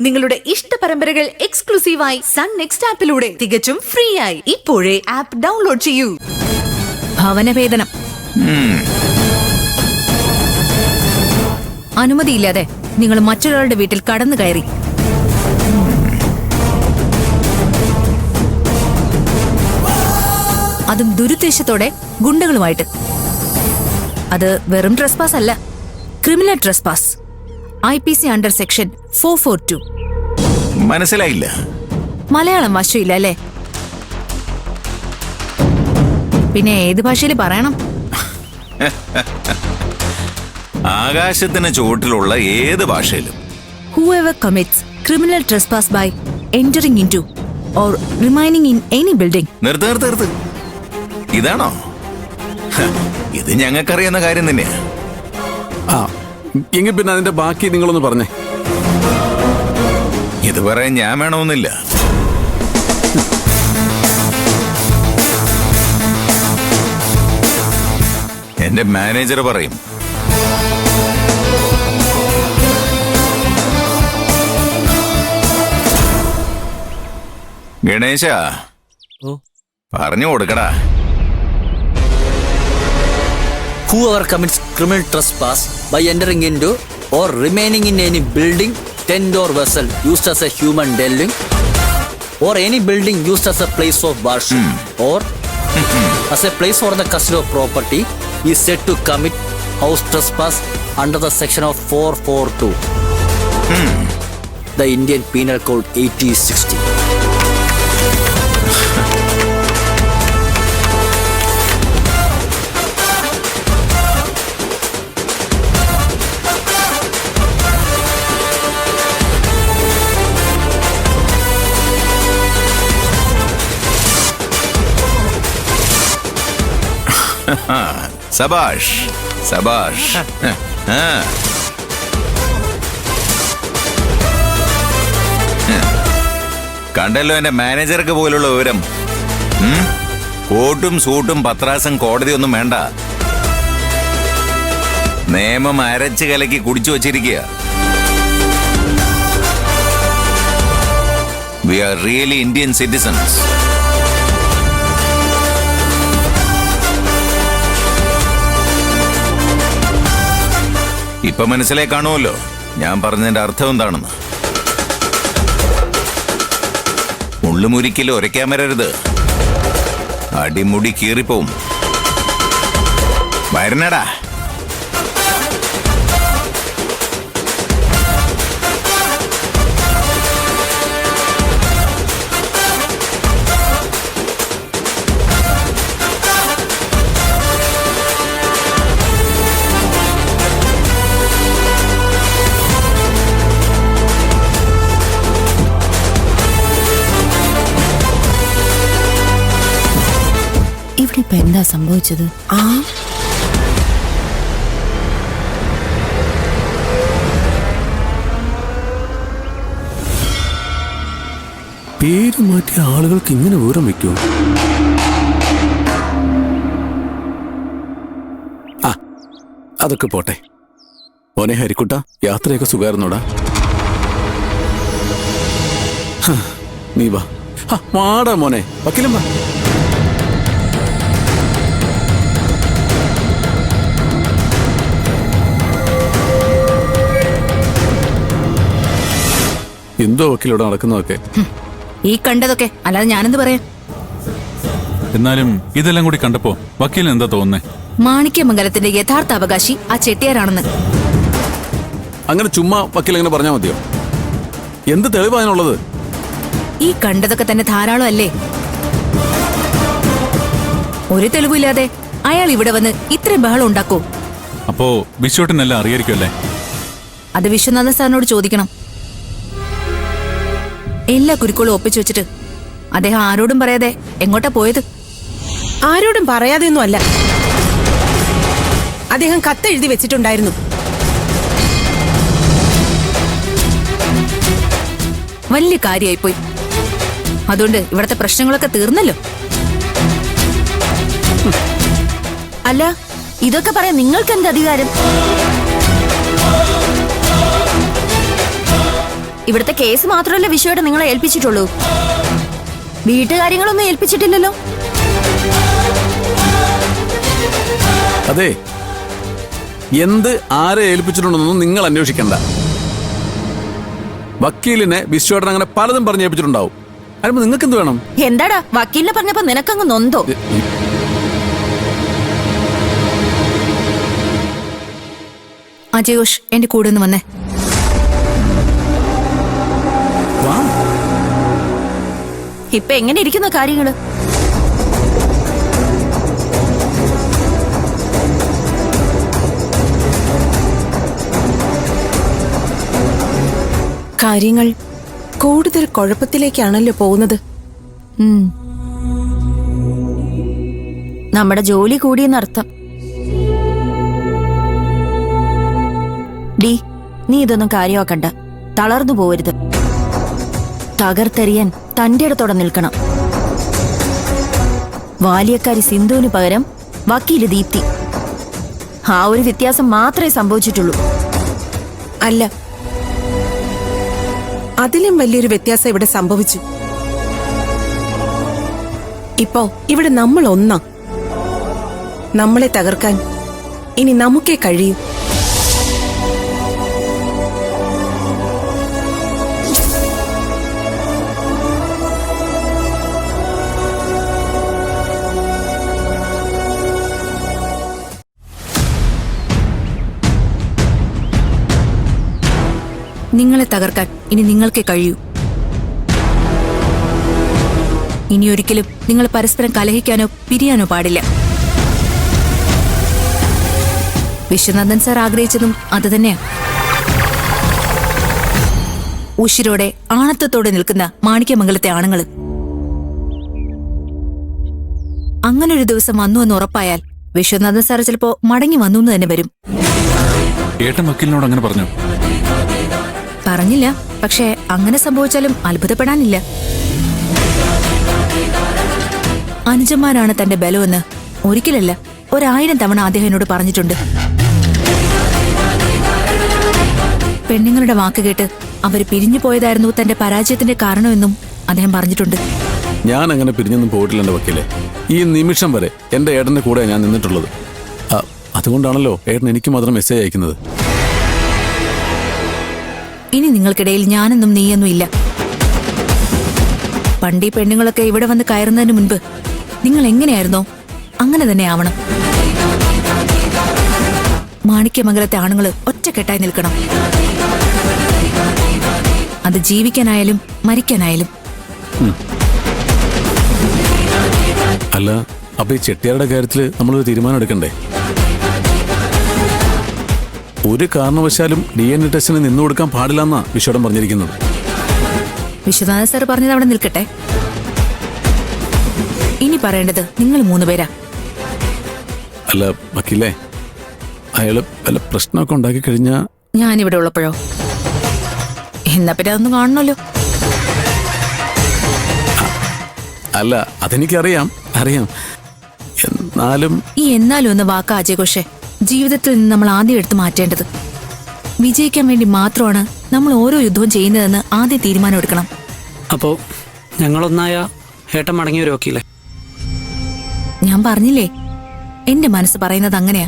നിങ്ങളുടെ ഇഷ്ട പരമ്പരകൾ എക്സ്ക്ലൂസീവായി സൺ നെക്സ്റ്റ് ആപ്പിലൂടെ തികച്ചും ഫ്രീ ആയി ഇപ്പോഴേ ആപ്പ് ഡൗൺലോഡ് ചെയ്യൂ. ഭവനവേതനം അനുമതിയില്ലാതെ നിങ്ങൾ മറ്റൊരാളുടെ വീട്ടിൽ കടന്നു കയറി. അതും ദുരുദ്ദേശത്തോടെ ഗുണ്ടകളുമായിട്ട്. അത് വെറും ട്രസ്പാസ് അല്ല, criminal trespass. IPC under section 442. മനസ്സിലായില്ല. മലയാളം വശമില്ല അല്ലേ? പിന്നെ ഏത് ഭാഷയിൽ പറയണം? ആകാശത്തിന് ചുവട്ടിലുള്ള ഏത് ഭാഷയിലും. Whoever commits criminal trespass by entering into or remaining in any building. നിർത്ത്. ഇതാണോ? ഇത് ഞങ്ങൾക്കറിയുന്ന കാര്യം തന്നെയാ. എങ്കിൽ പിന്നെ അതിന്റെ ബാക്കി നിങ്ങളൊന്ന് പറഞ്ഞേ. ഇത് പറയാൻ ഞാൻ വേണമെന്നില്ല. എന്റെ മാനേജർ പറയും. ഗണേശ പറഞ്ഞു കൊടുക്കടാ. Whoever commits criminal trespass by entering into or remaining in any building, tent or vessel used as a human dwelling, or any building used as a place of worship or as a place for the custody of property is said to commit house trespass under the section of 442. The Indian Penal Code 8060. സബാഷ്. കണ്ടല്ലോ എന്റെ മാനേജർക്ക് പോലുള്ള വിവരം. കോട്ടും സൂട്ടും പത്രാസും കോടതിയൊന്നും വേണ്ട. നിയമം അരച്ച് കലക്കി കുടിച്ചു വച്ചിരിക്കുക. We are really Indian citizens. ഇപ്പൊ മനസ്സിലായി കാണുമല്ലോ ഞാൻ പറഞ്ഞതിന്റെ അർത്ഥം എന്താണെന്ന്. മുള്ളുമുരിക്കലും ഒരയ്ക്കാൻ വരരുത്. അടിമുടി കീറിപ്പോവും. വരണടാ. ഇപ്പൊ എന്താ സംഭവിച്ചത്? പേര് മാറ്റിയ ആളുകൾക്ക് ഇങ്ങനെ വിവരം വെക്കൂ? അതൊക്കെ പോട്ടെ. മോനെ ഹരിക്കുട്ട, യാത്രയൊക്കെ സുഖായിരുന്നോടാ? നീ വാടാ മോനെ. വക്കീലും വാ. എന്തോ വക്കീലോടെ നടക്കുന്നതൊക്കെ ഈ കണ്ടതൊക്കെ, അല്ലാതെ ഞാനെന്ത് പറയാം? എന്നാലും ഇതെല്ലാം കൂടി കണ്ടപ്പോ വക്കീലിന് എന്താ തോന്നുന്നേ? മാണിക്യമംഗലത്തിന്റെ യഥാർത്ഥ അവകാശി ആ ചെട്ടിയാരാണെന്ന്. അങ്ങനെ ചുമ്മാ വക്കീൽ എങ്ങനെ പറഞ്ഞാൽ മതിയോ? എന്ത് തെളിവാനുള്ളത്? ഈ കണ്ടതൊക്കെ തന്നെ ധാരാളം അല്ലേ? ഒരു തെളിവില്ലാതെ അയാൾ ഇവിടെ വന്ന് ഇത്രയും ബഹളം ഉണ്ടാക്കോ? അപ്പോ വിശ്വട്ടിനെല്ലാം അറിയായിരിക്കുമല്ലേ? അത് വിശ്വനാഥൻ സാറിനോട് ചോദിക്കണം. എല്ലാ കുരുക്കളും ഒപ്പിച്ചു വെച്ചിട്ട് അദ്ദേഹം ആരോടും പറയാതെ എങ്ങോട്ടാ പോയത്? ആരോടും പറയാതെയൊന്നും അല്ല. അദ്ദേഹം കത്തെഴുതി വെച്ചിട്ടുണ്ടായിരുന്നു. വലിയ കാര്യായിപ്പോയി. അതുകൊണ്ട് ഇവിടത്തെ പ്രശ്നങ്ങളൊക്കെ തീർന്നല്ലോ. അല്ല, ഇതൊക്കെ പറയാൻ നിങ്ങൾക്ക് എന്ത് അധികാരം? ഇവിടുത്തെ കേസ് മാത്രമല്ല വിഷയോടെ നിങ്ങളെ ഏൽപ്പിച്ചിട്ടുള്ളൂ. വീട്ടുകാര്യങ്ങളൊന്നും ഏൽപ്പിച്ചിട്ടില്ലല്ലോ. അതെ, എന്ത് ആരെ ഏൽപ്പിച്ചിട്ടുണ്ടെന്നൊന്നും നിങ്ങൾ അന്വേഷിക്കണ്ട. വക്കീലിനെ വിശ്വേട്ടൻ അങ്ങനെ പലതും പറഞ്ഞു ഏൽപ്പിച്ചിട്ടുണ്ടാവും. അതിന് നിങ്ങൾക്ക് എന്ത് വേണം? എന്താടാ വക്കീലിനെ പറഞ്ഞപ്പോ നിനക്കങ്ങ് നൊന്തോ? അജയോഷ് എന്റെ കൂടെ ഒന്ന് വന്നേ. ഇപ്പൊ എങ്ങനെ ഇരിക്കുന്ന കാര്യങ്ങള്? കാര്യങ്ങൾ കൂടുതൽ കുഴപ്പത്തിലേക്കാണല്ലോ പോകുന്നത്. നമ്മുടെ ജോലി കൂടിയെന്നർത്ഥം. ഡി, നീ ഇതൊന്നും കാര്യമാക്കണ്ട. തളർന്നു പോവരുത്. തകർത്തെറിയാൻ തന്റെ ഇടത്തോടെ നിൽക്കണം. വാലിയക്കാരി സിന്ധുവിന് പകരം വക്കീല് ദീപ്തി. ആ ഒരു വ്യത്യാസം മാത്രമേ സംഭവിച്ചിട്ടുള്ളൂ. അല്ല, അതിലും വലിയൊരു വ്യത്യാസം ഇവിടെ സംഭവിച്ചു. ഇപ്പോ ഇവിടെ നമ്മൾ ഒന്നാ. നമ്മളെ തകർക്കാൻ ഇനി നമുക്കേ കഴിയൂ. നിങ്ങളെ തകർക്കാൻ ഇനി നിങ്ങൾക്കേ കഴിയൂ. ഇനി ഒരിക്കലും നിങ്ങൾ പരസ്പരം കലഹിക്കാനോ പിരിയാനോ പാടില്ല. വിശ്വനാഥൻ സാർ ആഗ്രഹിച്ചതും അത് തന്നെയാ. ഉശിരോടെ ആണത്തത്തോടെ നിൽക്കുന്ന മാണിക്യമംഗലത്തെ ആണുങ്ങൾ. അങ്ങനൊരു ദിവസം വന്നു എന്ന് ഉറപ്പായാൽ വിശ്വനാഥൻ സാർ ചിലപ്പോ മടങ്ങി വന്നു എന്ന് തന്നെ വരും. ഏട്ടൻ വക്കീലിനോട് അങ്ങനെ പറഞ്ഞു? പറഞ്ഞില്ല. പക്ഷെ അങ്ങനെ സംഭവിച്ചാലും അത്ഭുതപ്പെടാനില്ല. അനുജന്മാരാണ് തന്റെ ബലമെന്ന് ഒരിക്കലല്ല 1000 തവണ അദ്ദേഹം എന്നോട് പറഞ്ഞിട്ടുണ്ട്. പെണ്ണുങ്ങളുടെ വാക്ക് കേട്ട് അവർ പിരിഞ്ഞു പോയതായിരുന്നു തന്റെ പരാജയത്തിന്റെ കാരണമെന്നും അദ്ദേഹം പറഞ്ഞിട്ടുണ്ട്. ഞാൻ അങ്ങനെ പിരിഞ്ഞൊന്നും പോയിട്ടില്ല എന്റെ വക്കീലെ. ഈ നിമിഷം വരെ എന്റെ ഏട്ടന്റെ കൂടെ ഞാൻ നിന്നിട്ടുള്ളത്. അതുകൊണ്ടാണല്ലോ ഏട്ടൻ എനിക്ക് മാത്രം മെസ്സേജ് അയക്കുന്നത്. ഇനി നിങ്ങൾക്കിടയിൽ ഞാനെന്നും നീയൊന്നും ഇല്ല. പണ്ടീ പെണ്ണുങ്ങളൊക്കെ ഇവിടെ വന്ന് കയറുന്നതിന് മുൻപ് നിങ്ങൾ എങ്ങനെയായിരുന്നോ അങ്ങനെ തന്നെ ആവണം. മാണിക്യമംഗലത്തെ ആണുങ്ങൾ ഒറ്റക്കെട്ടായി നിൽക്കണം. അത് ജീവിക്കാനായാലും മരിക്കാനായാലും. അല്ല, അപ്പൊ ഈ ചെട്ടിയാരുടെ കാര്യത്തിൽ നമ്മളൊരു തീരുമാനം എടുക്കണ്ടേ? ഒരു കാരണവശാലും DNA ടെസ്റ്റിന് നിന്നു കൊടുക്കാൻ പാടില്ലെന്നാ വിശ്വടം പറഞ്ഞിരിക്കുന്നത്. വിശ്വനാഥ സാർ പറഞ്ഞത് അവിടെ നിൽക്കട്ടെ. ഇനി പറയേണ്ടത് നിങ്ങൾ 3 പേരാ. അല്ല വക്കീലേ, അയാള് വല്ല പ്രശ്നമൊക്കെ ഉണ്ടാക്കി കഴിഞ്ഞാ ഞാനിവിടെ ഉള്ളപ്പോഴോ? എന്നാ പിന്നെ അതൊന്നും കാണണമല്ലോ. അല്ല, അതെനിക്കറിയാം, അറിയാം. എന്നാലും ഈ എന്നാലും ഒന്ന് വാക്കാ അജയഘോഷേ. ജീവിതത്തിൽ നിന്ന് നമ്മൾ ആദ്യം എടുത്ത് മാറ്റേണ്ടത്. വിജയിക്കാൻ വേണ്ടി മാത്രമാണ് നമ്മൾ ഓരോ യുദ്ധവും ചെയ്യുന്നതെന്ന് ആദ്യം തീരുമാനം എടുക്കണം. അപ്പോ ഞങ്ങളൊന്നായ ഏട്ടൻ മടങ്ങി വരും വക്കീലെ. ഞാൻ പറഞ്ഞില്ലേ, എന്റെ മനസ്സ് പറയുന്നത് അങ്ങനെയാ.